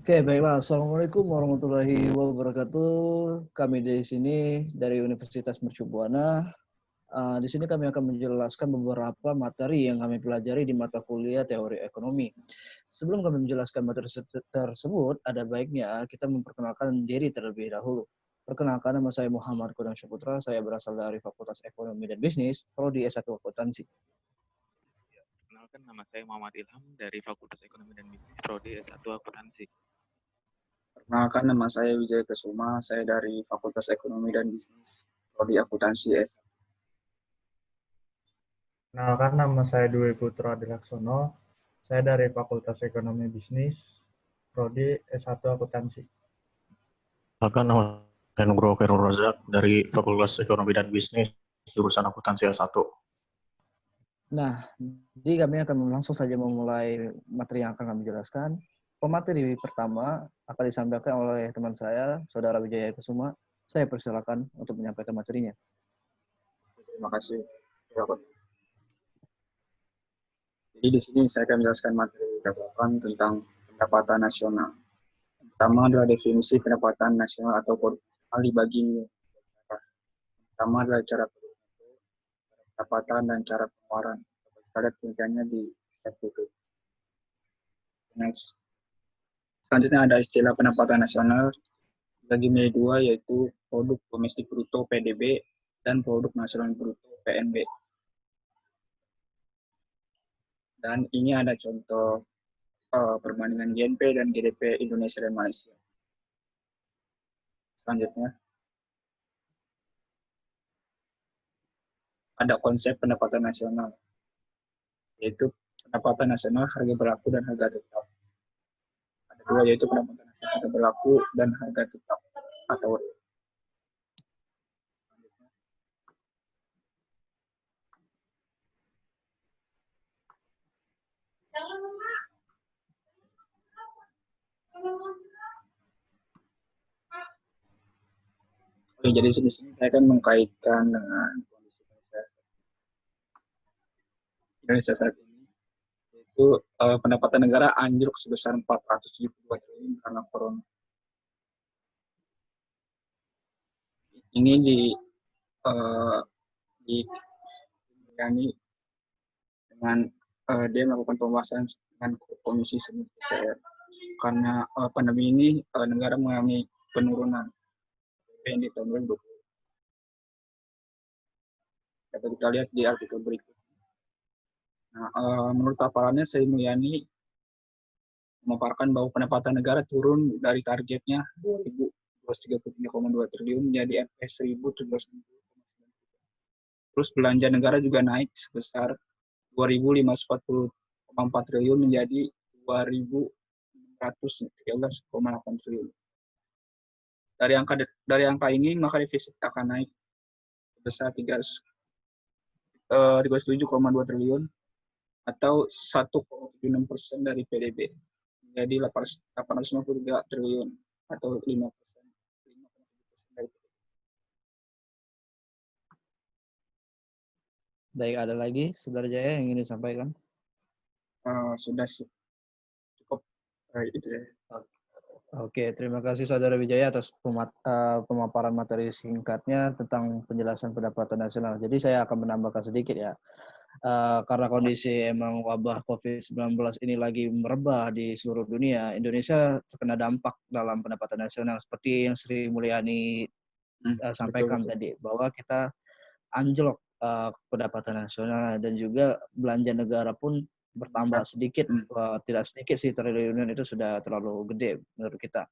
Oke, baiklah. Assalamualaikum warahmatullahi wabarakatuh. Kami di sini dari Universitas Mercu Buana. Di sini kami akan menjelaskan beberapa materi yang kami pelajari di mata kuliah teori ekonomi. Sebelum kami menjelaskan materi tersebut, ada baiknya kita memperkenalkan diri terlebih dahulu. Perkenalkan, nama saya Muhammad Kodam Syaputra. Saya berasal dari Fakultas Ekonomi dan Bisnis, Prodi S1 Akuntansi. Perkenalkan, nama saya Muhammad Ilham dari Fakultas Ekonomi dan Bisnis, Prodi S1 Akuntansi. Perkenalkan, nama saya Wijaya Kesuma, saya dari Fakultas Ekonomi dan Bisnis, Prodi Akuntansi S. Perkenalkan, nama saya Dwi Putra Dilaksono, saya dari Fakultas Ekonomi Bisnis, Prodi S1 Akuntansi. Perkenalkan, nama saya Nugroho Khairul Razak dari Fakultas Ekonomi dan Bisnis, jurusan Akuntansi S1. Nah, jadi kami akan langsung saja memulai materi yang akan kami jelaskan. Pemateri pertama akan disampaikan oleh teman saya, Saudara Wijaya Kesuma. Saya persilakan untuk menyampaikan materinya. Terima kasih. Jadi di sini saya akan menjelaskan materi kedelapan tentang pendapatan nasional. Pertama adalah definisi pendapatan nasional atau produk nasional dibagi. Pertama adalah cara pendapatan dan cara pengeluaran. Kita lihat penelitiannya di slide berikut. Next. Selanjutnya ada istilah pendapatan nasional bagi menjadi dua, yaitu produk domestik bruto PDB dan produk nasional bruto PNB. Dan ini ada contoh perbandingan GNP dan GDP Indonesia dan Malaysia. Selanjutnya ada konsep pendapatan nasional, yaitu pendapatan nasional harga berlaku dan harga tetap. Ada dua, yaitu pendapatan nasional harga berlaku dan harga tetap atau Oke, jadi di sini saya akan mengkaitkan dengan kondisi Indonesia saat ini, yaitu pendapatan negara anjlok sebesar 472 triliun karena corona. Ini dengan dia melakukan pembahasan dengan komisi DPR. Karena pandemi ini negara mengalami penurunan PDB di tahun 2020. Dapat kita lihat di artikel berikut. Nah, menurut paparannya, Sri Mulyani memaparkan bahwa pendapatan negara turun dari targetnya 2.233,2 triliun menjadi Rp 1.017,9. Terus belanja negara juga naik sebesar 2.540,4 triliun menjadi 2.613,8 triliun. Dari angka ini maka defisit akan naik sebesar 37,2 triliun atau 1,76% dari PDB menjadi 853 triliun atau 5%. Dari PDB. Baik, ada lagi, Saudara Jaya, yang ingin disampaikan? Sudah cukup itu ya. Oke, terima kasih Saudara Wijaya atas pemaparan materi singkatnya tentang penjelasan pendapatan nasional. Jadi saya akan menambahkan sedikit ya. Karena kondisi emang wabah COVID-19 ini lagi merebah di seluruh dunia, Indonesia terkena dampak dalam pendapatan nasional seperti yang Sri Mulyani sampaikan betul. Tadi, bahwa kita anjlok pendapatan nasional dan juga belanja negara pun bertambah sedikit, tidak sedikit sih, triliunan itu sudah terlalu gede menurut kita.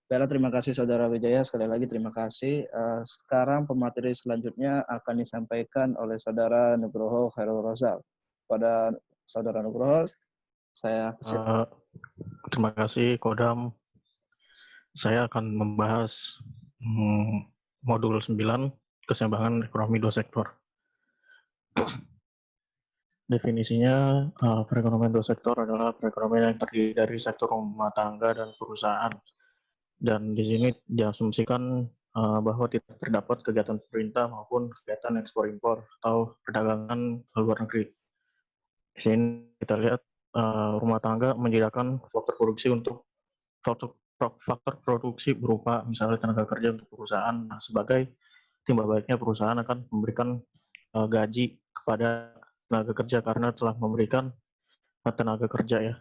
Baiklah, terima kasih Saudara Wijaya, sekali lagi terima kasih. Sekarang pemateri selanjutnya akan disampaikan oleh Saudara Nugroho Khairul Razak. Pada Saudara Nugroho, saya terima kasih Kodam. Saya akan membahas modul 9, keseimbangan ekonomi dua sektor. Definisinya, perekonomian dua sektor adalah perekonomian yang terdiri dari sektor rumah tangga dan perusahaan. Dan di sini diasumsikan bahwa tidak terdapat kegiatan pemerintah maupun kegiatan ekspor-impor atau perdagangan ke luar negeri. Di sini kita lihat rumah tangga menyediakan faktor produksi untuk faktor produksi berupa misalnya tenaga kerja untuk perusahaan. Nah, sebagai timbal baliknya perusahaan akan memberikan gaji kepada tenaga kerja karena telah memberikan tenaga kerja ya.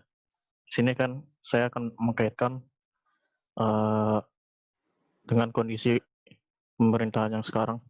Di sini kan saya akan mengkaitkan dengan kondisi pemerintahan yang sekarang.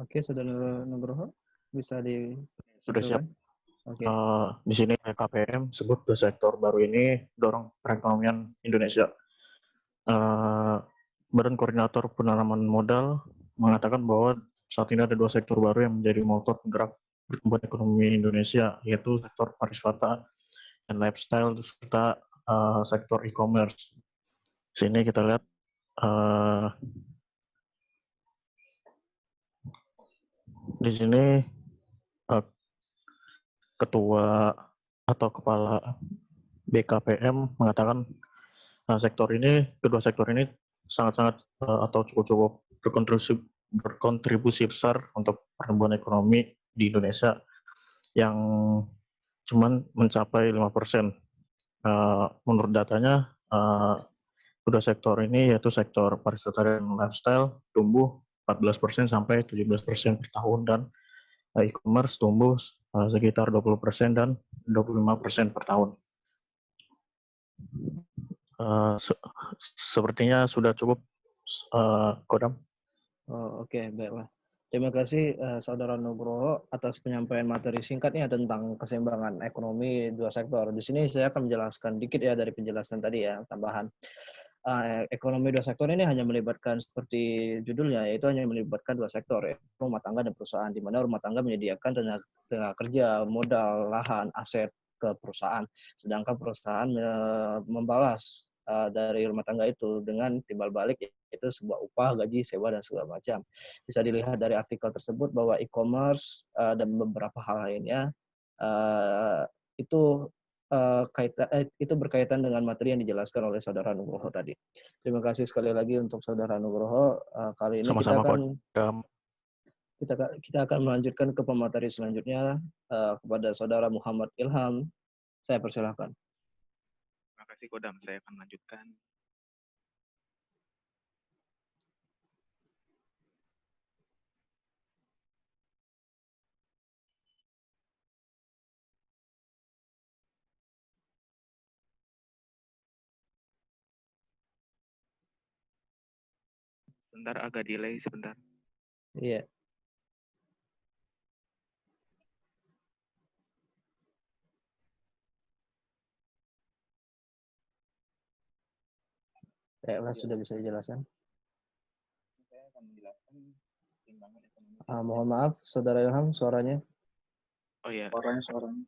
Oke, Saudara Nugroho, bisa Sudah siap. Oke. Di sini KPM sebut dua sektor baru ini dorong perekonomian Indonesia. Badan Koordinator Penanaman Modal mengatakan bahwa saat ini ada dua sektor baru yang menjadi motor penggerak pertumbuhan ekonomi Indonesia, yaitu sektor pariwisata dan lifestyle serta sektor e-commerce. Di sini kita lihat di sini ketua atau kepala BKPM mengatakan kedua sektor ini sangat-sangat atau cukup berkontribusi besar untuk pertumbuhan ekonomi di Indonesia yang cuman mencapai 5%. Menurut datanya, kedua sektor ini yaitu sektor pariwisata dan lifestyle tumbuh 14% sampai 17% per tahun, dan e-commerce tumbuh sekitar 20% dan 25% per tahun. Sepertinya sudah cukup, Kodam. Oke, baiklah. Terima kasih Saudara Nugroho atas penyampaian materi singkatnya tentang keseimbangan ekonomi dua sektor. Di sini saya akan menjelaskan dikit ya dari penjelasan tadi ya, tambahan. Ekonomi dua sektor ini hanya melibatkan seperti judulnya, yaitu hanya melibatkan dua sektor ya, rumah tangga dan perusahaan, di mana rumah tangga menyediakan tenaga kerja, modal, lahan, aset ke perusahaan, sedangkan perusahaan membalas dari rumah tangga itu dengan timbal balik, yaitu sebuah upah, gaji, sewa, dan segala macam. Bisa dilihat dari artikel tersebut bahwa e-commerce dan beberapa hal lainnya itu itu berkaitan dengan materi yang dijelaskan oleh Saudara Nugroho tadi. Terima kasih sekali lagi untuk Saudara Nugroho. Kali ini kita akan melanjutkan ke pemateri selanjutnya kepada Saudara Muhammad Ilham. Saya persilahkan. Terima kasih Kodam, saya akan melanjutkan. Sebentar, agak delay sebentar. Iya. Baiklah, sudah bisa dijelaskan. Saya akan menjelaskan keseimbangan ekonomi. Mohon maaf, Saudara Ilham, suaranya. Oh iya. Suaranya.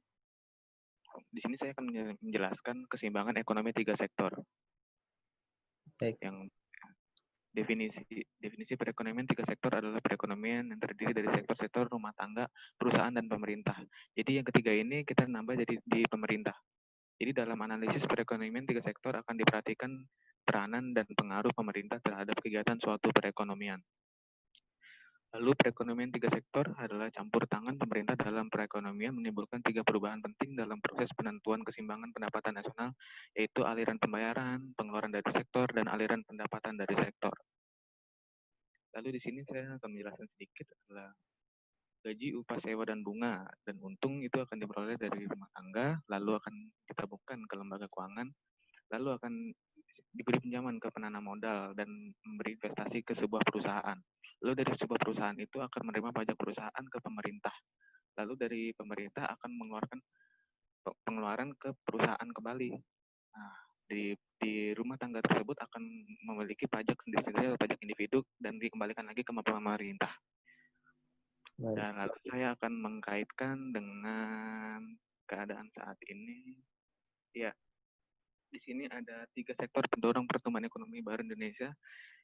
Di sini saya akan menjelaskan keseimbangan ekonomi tiga sektor. Baik. Yang definisi perekonomian tiga sektor adalah perekonomian yang terdiri dari sektor-sektor rumah tangga, perusahaan, dan pemerintah. Jadi yang ketiga ini kita nambah jadi di pemerintah. Jadi dalam analisis perekonomian tiga sektor akan diperhatikan peranan dan pengaruh pemerintah terhadap kegiatan suatu perekonomian. Lalu perekonomian tiga sektor adalah campur tangan pemerintah dalam perekonomian menimbulkan tiga perubahan penting dalam proses penentuan keseimbangan pendapatan nasional, yaitu aliran pembayaran, pengeluaran dari sektor, dan aliran pendapatan dari sektor. Lalu di sini saya akan menjelaskan sedikit adalah gaji, upah, sewa, dan bunga dan untung itu akan diperoleh dari rumah tangga, lalu akan ditabungkan ke lembaga keuangan, lalu akan diberi pinjaman ke penanam modal dan memberi investasi ke sebuah perusahaan. Lalu dari sebuah perusahaan itu akan menerima pajak perusahaan ke pemerintah. Lalu dari pemerintah akan mengeluarkan pengeluaran ke perusahaan kembali. Nah, di rumah tangga tersebut akan memiliki pajak sendiri-sendiri atau pajak individu dan dikembalikan lagi ke pemerintah. Dan lalu saya akan mengkaitkan dengan keadaan saat ini. Ya, di sini ada tiga sektor pendorong pertumbuhan ekonomi baru Indonesia.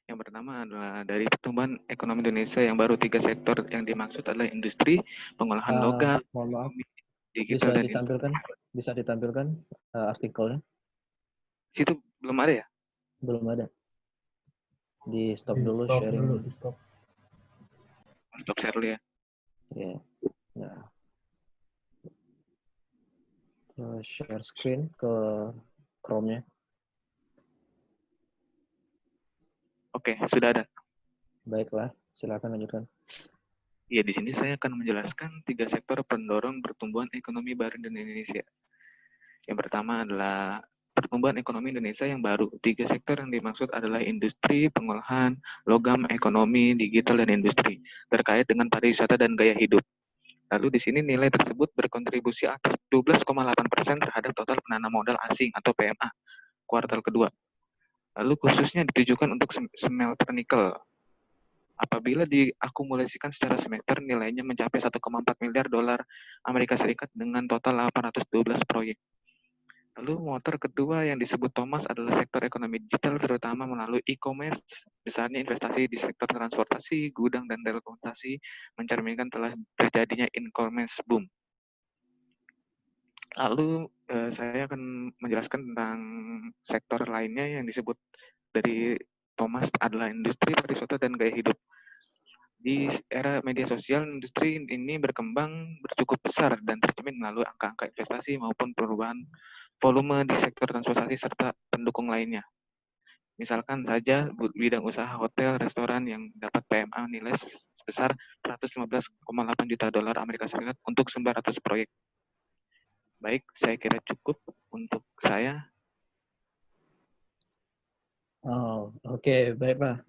Yang pertama adalah dari pertumbuhan ekonomi Indonesia yang baru, tiga sektor yang dimaksud adalah industri, pengolahan logam. Mohon maaf. digital dan bisa ditampilkan artikelnya? Situ belum ada ya? Belum ada. Di stop dulu sharing. Stop share dulu ya. Ya. Nah. Terus share screen ke Chrome-nya. Oke, sudah ada. Baiklah, silakan lanjutkan. Ya, di sini saya akan menjelaskan 3 sektor pendorong pertumbuhan ekonomi baru di Indonesia. Yang pertama adalah pertumbuhan ekonomi Indonesia yang baru. 3 sektor yang dimaksud adalah industri, pengolahan, logam, ekonomi, digital, dan industri, terkait dengan pariwisata dan gaya hidup. Lalu di sini nilai tersebut berkontribusi atas 12,8% terhadap total penanam modal asing atau PMA kuartal kedua. Lalu khususnya ditujukan untuk smelter nikel. Apabila diakumulasikan secara semester, nilainya mencapai 1,4 miliar dolar Amerika Serikat dengan total 812 proyek. Lalu motor kedua yang disebut Thomas adalah sektor ekonomi digital, terutama melalui e-commerce. Besarnya investasi di sektor transportasi, gudang, dan telekomunikasi mencerminkan telah terjadinya e-commerce boom. Lalu saya akan menjelaskan tentang sektor lainnya yang disebut dari Thomas adalah industri, pariwisata, dan gaya hidup. Di era media sosial, industri ini berkembang cukup besar dan tercermin melalui angka-angka investasi maupun perubahan volume di sektor transportasi serta pendukung lainnya. Misalkan saja bidang usaha hotel, restoran yang dapat PMA nilai sebesar 115,8 juta dolar Amerika Serikat untuk 900 proyek. Baik, saya kira cukup untuk saya. Oh, oke, baiklah.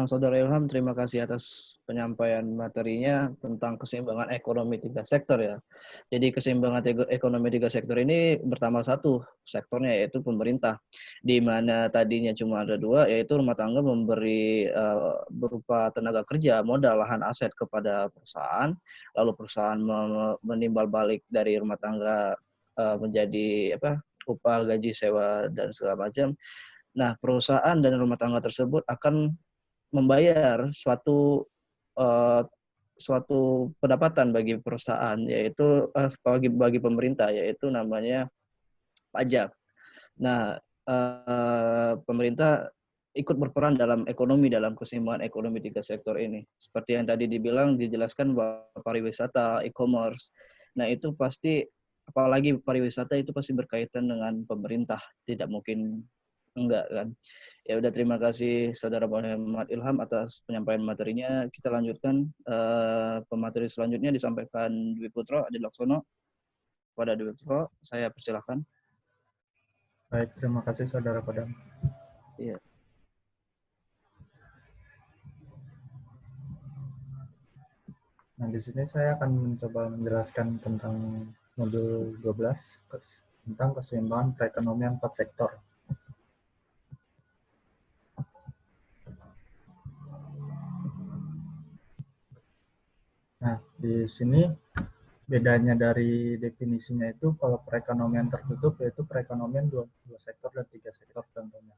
Saudara Ilham, terima kasih atas penyampaian materinya tentang keseimbangan ekonomi 3 sektor ya. Jadi keseimbangan ekonomi 3 sektor ini bertambah 1 sektornya, yaitu pemerintah. Di mana tadinya cuma ada 2, yaitu rumah tangga memberi berupa tenaga kerja, modal, lahan, aset kepada perusahaan. Lalu perusahaan menimbal balik dari rumah tangga menjadi upah, gaji, sewa, dan segala macam. Nah, perusahaan dan rumah tangga tersebut akan membayar suatu pendapatan bagi perusahaan, yaitu bagi pemerintah, yaitu namanya pajak. Nah, pemerintah ikut berperan dalam ekonomi, dalam keseimbangan ekonomi 3 sektor ini. Seperti yang tadi dijelaskan bahwa pariwisata, e-commerce, nah itu pasti, apalagi pariwisata itu pasti berkaitan dengan pemerintah, tidak mungkin enggak kan. Ya udah, terima kasih Saudara Muhammad Ilham atas penyampaian materinya. Kita lanjutkan pemateri selanjutnya disampaikan Dwi Putro Adi Laksono. Pada Dwi Putro, saya persilahkan. Baik, terima kasih Saudara Padam. Iya. Nah, di sini saya akan mencoba menjelaskan tentang modul 12 tentang keseimbangan perekonomian 4 sektor. Nah, di sini bedanya dari definisinya itu, kalau perekonomian tertutup yaitu perekonomian 2 sektor dan 3 sektor tentunya.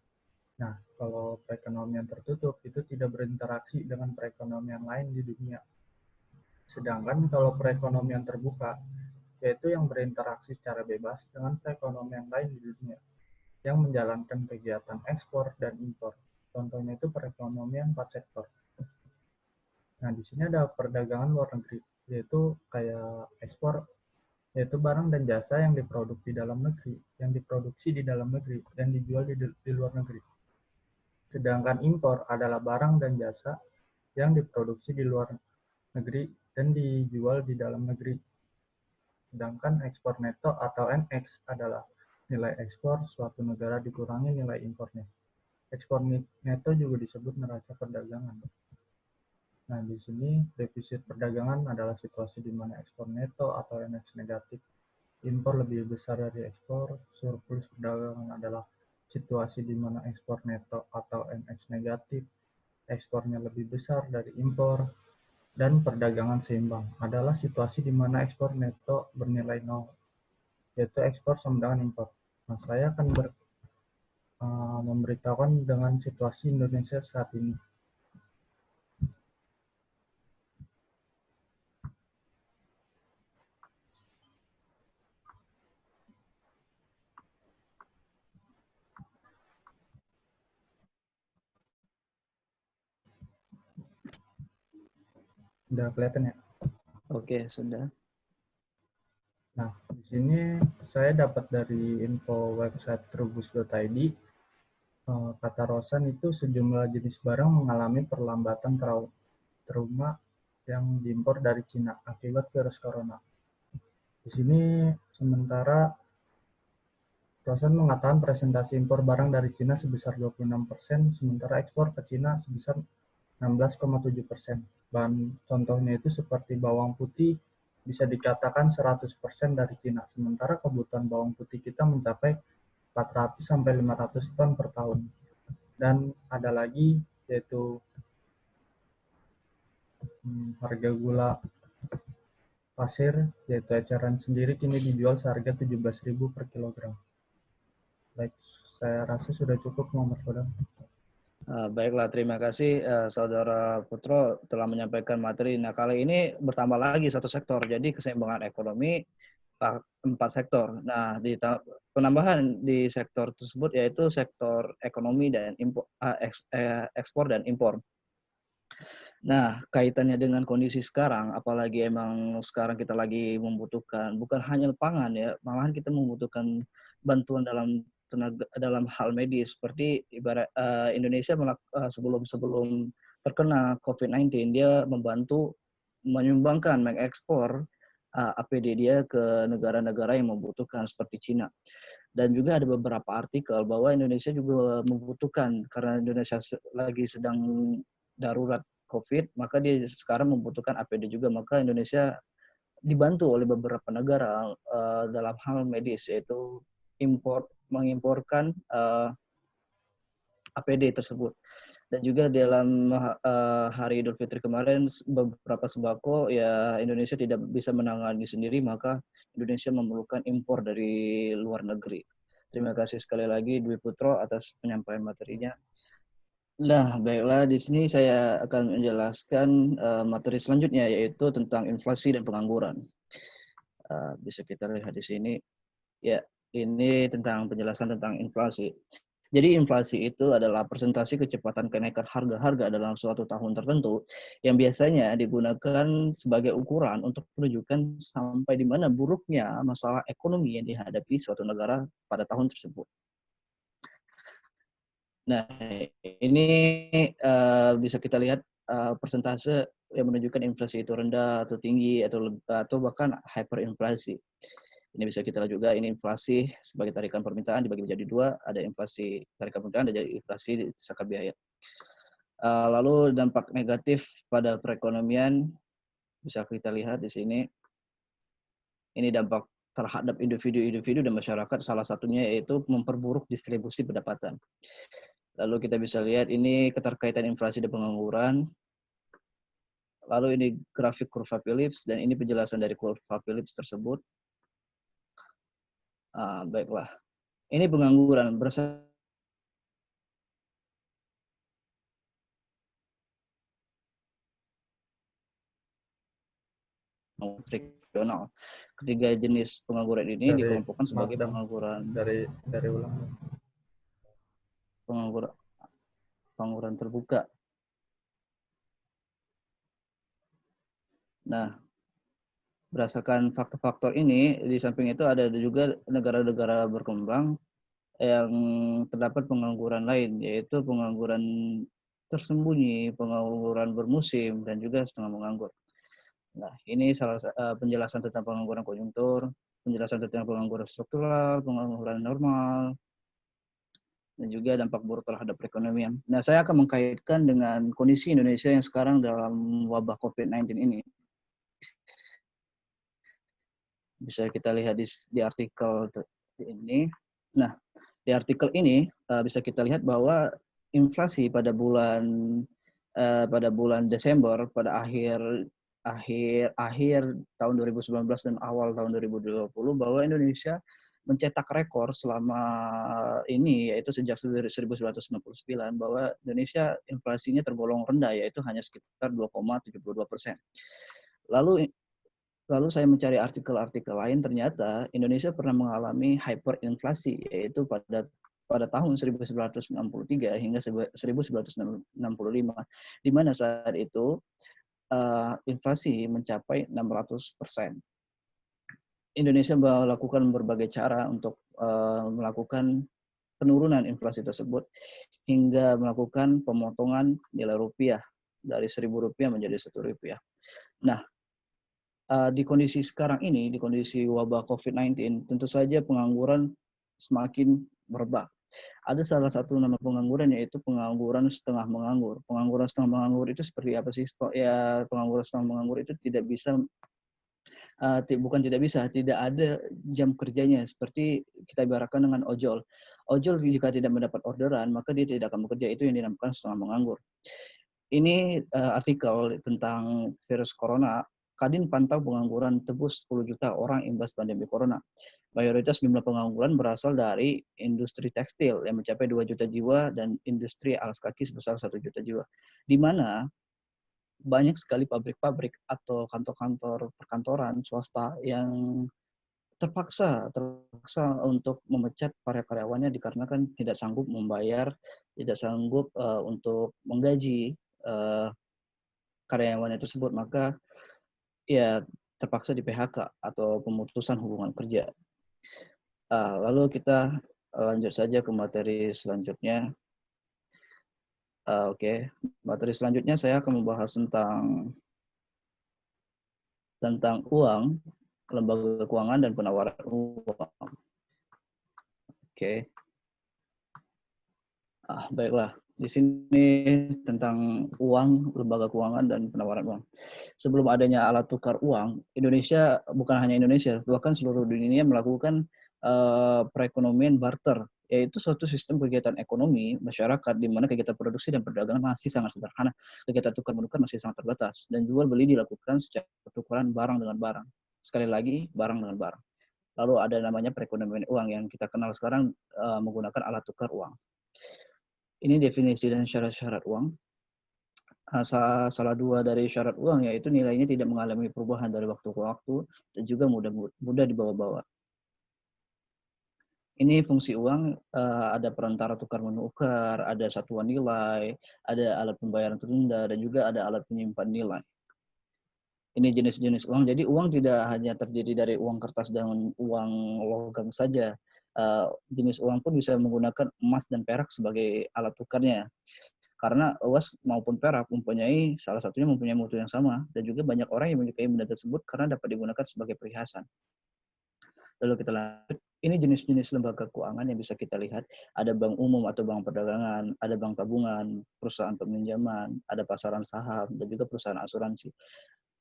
Nah, kalau perekonomian tertutup itu tidak berinteraksi dengan perekonomian lain di dunia. Sedangkan kalau perekonomian terbuka, yaitu yang berinteraksi secara bebas dengan perekonomian lain di dunia, yang menjalankan kegiatan ekspor dan impor. Contohnya itu perekonomian 4 sektor. Nah, di sini ada perdagangan luar negeri, yaitu kayak ekspor, yaitu barang dan jasa yang diproduksi di dalam negeri dan dijual di luar negeri. Sedangkan impor adalah barang dan jasa yang diproduksi di luar negeri dan dijual di dalam negeri. Sedangkan ekspor neto atau NX adalah nilai ekspor suatu negara dikurangi nilai impornya. Ekspor neto juga disebut neraca perdagangan. Nah, di sini defisit perdagangan adalah situasi di mana ekspor neto atau NX negatif, impor lebih besar dari ekspor. Surplus perdagangan adalah situasi di mana ekspor neto atau NX negatif, ekspornya lebih besar dari impor. Dan perdagangan seimbang adalah situasi di mana ekspor neto bernilai nol, yaitu ekspor sama dengan impor. Nah, saya akan memberitahukan dengan situasi Indonesia saat ini. Udah kelihatan ya? Oke, sudah. Nah, di sini saya dapat dari info website trubus.id, kata Rosan itu sejumlah jenis barang mengalami perlambatan trauma yang diimpor dari Cina akibat virus corona. Di sini sementara Rosan mengatakan presentasi impor barang dari Cina sebesar 26%, sementara ekspor ke Cina sebesar 16,7%. Bahan contohnya itu seperti bawang putih bisa dikatakan 100% dari Cina, sementara kebutuhan bawang putih kita mencapai 400 sampai 500 ton per tahun. Dan ada lagi yaitu harga gula pasir yaitu eceran sendiri kini dijual seharga 17.000 per kilogram. Baik, saya rasa sudah cukup Muhammad Fadal. Baiklah, terima kasih Saudara Putro telah menyampaikan materi. Nah, kali ini bertambah lagi satu sektor, jadi keseimbangan ekonomi 4 sektor. Nah, penambahan di sektor tersebut yaitu sektor ekonomi dan ekspor dan impor. Nah, kaitannya dengan kondisi sekarang, apalagi emang sekarang kita lagi membutuhkan bukan hanya pangan ya, malahan kita membutuhkan bantuan dalam hal medis seperti ibarat Indonesia sebelum terkena COVID-19 dia membantu menyumbangkan mengekspor APD dia ke negara-negara yang membutuhkan seperti Cina. Dan juga ada beberapa artikel bahwa Indonesia juga membutuhkan karena Indonesia lagi sedang darurat COVID, maka dia sekarang membutuhkan APD juga. Maka Indonesia dibantu oleh beberapa negara dalam hal medis, yaitu mengimporkan APD tersebut. Dan juga dalam hari Idul Fitri kemarin, beberapa sembako ya Indonesia tidak bisa menangani sendiri, maka Indonesia memerlukan impor dari luar negeri. Terima kasih sekali lagi Dwi Putro atas penyampaian materinya. Nah, baiklah, di sini saya akan menjelaskan materi selanjutnya, yaitu tentang inflasi dan pengangguran. Bisa kita lihat di sini. Ya, ini tentang penjelasan tentang inflasi. Jadi inflasi itu adalah presentasi kecepatan kenaikan harga-harga dalam suatu tahun tertentu yang biasanya digunakan sebagai ukuran untuk menunjukkan sampai di mana buruknya masalah ekonomi yang dihadapi suatu negara pada tahun tersebut. Nah, ini bisa kita lihat persentase yang menunjukkan inflasi itu rendah atau tinggi atau bahkan hyperinflasi. Ini bisa kita lihat juga, ini inflasi sebagai tarikan permintaan dibagi menjadi 2, ada inflasi tarikan permintaan dan inflasi saka biaya. Lalu dampak negatif pada perekonomian bisa kita lihat di sini. Ini dampak terhadap individu-individu dan masyarakat, salah satunya yaitu memperburuk distribusi pendapatan. Lalu kita bisa lihat ini keterkaitan inflasi dan pengangguran. Lalu ini grafik kurva Phillips dan ini penjelasan dari kurva Phillips tersebut. Baiklah. Ini pengangguran regional. Ketiga jenis pengangguran ini dikelompokkan sebagai pengangguran pengangguran terbuka. Nah, berdasarkan faktor-faktor ini, di samping itu ada juga negara-negara berkembang yang terdapat pengangguran lain, yaitu pengangguran tersembunyi, pengangguran bermusim, dan juga setengah menganggur. Nah, ini penjelasan tentang pengangguran konjunktur, penjelasan tentang pengangguran struktural, pengangguran normal, dan juga dampak buruk terhadap perekonomian. Nah, saya akan mengkaitkan dengan kondisi Indonesia yang sekarang dalam wabah COVID-19 ini. Bisa kita lihat di artikel ini. Nah, di artikel ini bisa kita lihat bahwa inflasi pada bulan Desember, pada akhir tahun 2019 dan awal tahun 2020, bahwa Indonesia mencetak rekor selama ini, yaitu sejak 1999, bahwa Indonesia inflasinya tergolong rendah, yaitu hanya sekitar 2,72%. Lalu saya mencari artikel-artikel lain, ternyata Indonesia pernah mengalami hyperinflasi, yaitu pada tahun 1963 hingga 1965, di mana saat itu inflasi mencapai 600%. Indonesia melakukan berbagai cara untuk melakukan penurunan inflasi tersebut hingga melakukan pemotongan nilai rupiah dari Rp1.000 menjadi Rp1. Nah, di kondisi sekarang ini, di kondisi wabah COVID-19, tentu saja pengangguran semakin merebak. Ada salah satu nama pengangguran yaitu pengangguran setengah menganggur. Pengangguran setengah menganggur itu seperti apa sih? Ya, pengangguran setengah menganggur itu tidak bisa bukan tidak bisa, tidak ada jam kerjanya seperti kita ibaratkan dengan ojol. Ojol jika tidak mendapat orderan, maka dia tidak akan bekerja, itu yang dinamakan setengah menganggur. Ini artikel tentang virus corona, Kadin pantau pengangguran tebus 10 juta orang imbas pandemi corona. Mayoritas jumlah pengangguran berasal dari industri tekstil yang mencapai 2 juta jiwa dan industri alas kaki sebesar 1 juta jiwa. Di mana banyak sekali pabrik-pabrik atau kantor-kantor perkantoran swasta yang terpaksa untuk memecat para karyawannya dikarenakan tidak sanggup membayar, tidak sanggup untuk menggaji karyawannya tersebut, maka ya terpaksa di PHK atau pemutusan hubungan kerja. Lalu kita lanjut saja ke materi selanjutnya. Oke. Materi selanjutnya saya akan membahas tentang uang, lembaga keuangan, dan penawaran uang. Oke. Baiklah. Di sini tentang uang, lembaga keuangan, dan penawaran uang. Sebelum adanya alat tukar uang, Indonesia, bukan hanya Indonesia, bahkan seluruh dunia melakukan perekonomian barter, yaitu suatu sistem kegiatan ekonomi masyarakat di mana kegiatan produksi dan perdagangan masih sangat sederhana, kegiatan tukar menukar masih sangat terbatas, dan jual beli dilakukan secara pertukaran barang dengan barang. Sekali lagi, barang dengan barang. Lalu ada namanya perekonomian uang yang kita kenal sekarang menggunakan alat tukar uang. Ini definisi dan syarat-syarat uang. Salah dua dari syarat uang yaitu nilainya tidak mengalami perubahan dari waktu ke waktu dan juga mudah dibawa-bawa. Ini fungsi uang, ada perantara tukar menukar, ada satuan nilai, ada alat pembayaran tertunda, dan juga ada alat penyimpan nilai. Ini jenis-jenis uang. Jadi uang tidak hanya terdiri dari uang kertas dan uang logam saja. Jenis uang pun bisa menggunakan emas dan perak sebagai alat tukarnya. Karena emas maupun perak salah satunya mempunyai mutu yang sama, dan juga banyak orang yang menyukai benda tersebut karena dapat digunakan sebagai perhiasan. Lalu kita lanjut. Ini jenis-jenis lembaga keuangan yang bisa kita lihat. Ada bank umum atau bank perdagangan, ada bank tabungan, perusahaan peminjaman, ada pasaran saham, dan juga perusahaan asuransi.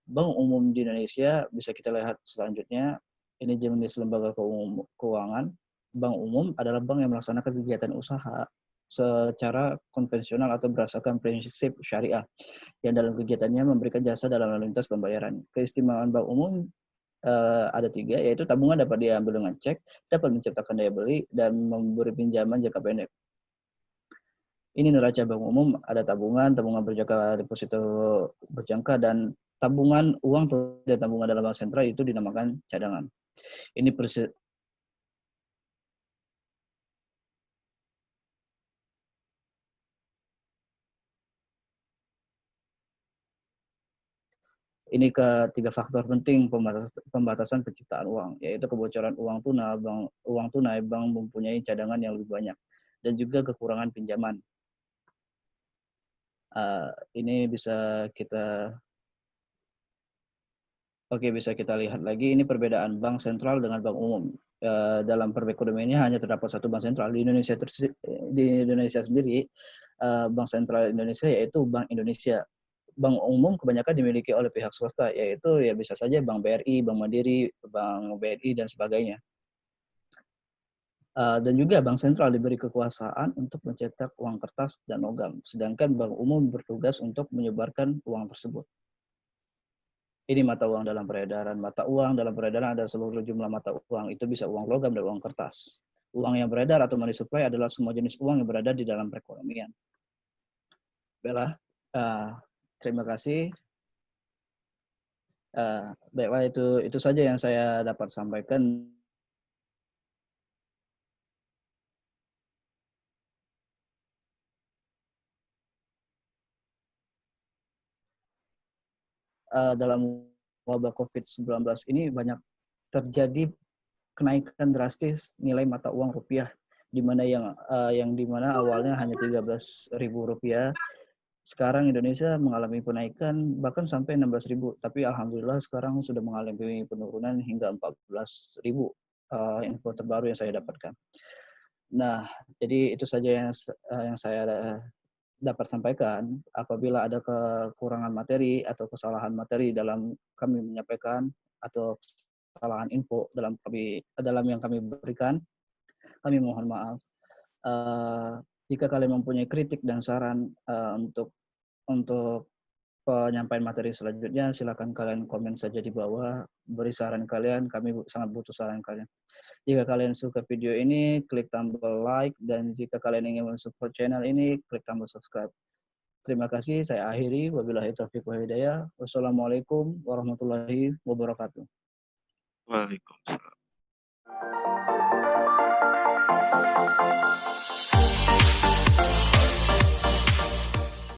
Bank umum di Indonesia bisa kita lihat selanjutnya. Ini jenis lembaga keuangan. Bank umum adalah bank yang melaksanakan kegiatan usaha secara konvensional atau berdasarkan prinsip syariah, yang dalam kegiatannya memberikan jasa dalam lalu lintas pembayaran. Keistimewaan bank umum ada 3, yaitu tabungan dapat diambil dengan cek, dapat menciptakan daya beli, dan memberi pinjaman jangka pendek. Ini neraca bank umum, ada tabungan berjangka deposito berjangka, dan tabungan uang dan tabungan dalam bank sentral itu dinamakan cadangan. Ini ketiga faktor penting pembatasan penciptaan uang, yaitu kebocoran uang tunai, bank mempunyai cadangan yang lebih banyak, dan juga kekurangan pinjaman. Ini bisa kita lihat lagi. Ini perbedaan bank sentral dengan bank umum. Dalam perekonomiannya hanya terdapat satu bank sentral di Indonesia sendiri. Bank sentral Indonesia yaitu Bank Indonesia. Bank umum kebanyakan dimiliki oleh pihak swasta, yaitu ya bisa saja Bank BRI, Bank Mandiri, Bank BNI, dan sebagainya. Dan juga bank sentral diberi kekuasaan untuk mencetak uang kertas dan logam, sedangkan bank umum bertugas untuk menyebarkan uang tersebut. Ini mata uang dalam peredaran. Mata uang dalam peredaran ada seluruh jumlah mata uang. Itu bisa uang logam dan uang kertas. Uang yang beredar atau money supply adalah semua jenis uang yang berada di dalam perekonomian. Baiklah, terima kasih. Baiklah, itu saja yang saya dapat sampaikan. dalam wabah COVID-19 ini banyak terjadi kenaikan drastis nilai mata uang rupiah, di mana yang di mana awalnya hanya Rp13.000. Sekarang Indonesia mengalami penaikan bahkan sampai 16.000, tapi alhamdulillah sekarang sudah mengalami penurunan hingga 14.000, info terbaru yang saya dapatkan. Nah, jadi itu saja yang saya dapat sampaikan. Apabila ada kekurangan materi atau kesalahan materi dalam kami menyampaikan atau kesalahan info dalam yang kami berikan, kami mohon maaf. Jika kalian mempunyai kritik dan saran untuk penyampaian materi selanjutnya, silakan kalian komen saja di bawah, beri saran kalian, kami sangat butuh saran kalian. Jika kalian suka video ini, klik tombol like, dan jika kalian ingin mensupport channel ini, klik tombol subscribe. Terima kasih, saya akhiri. Wabillahi taufiq wal hidayah. Wassalamualaikum warahmatullahi wabarakatuh. Waalaikumsalam.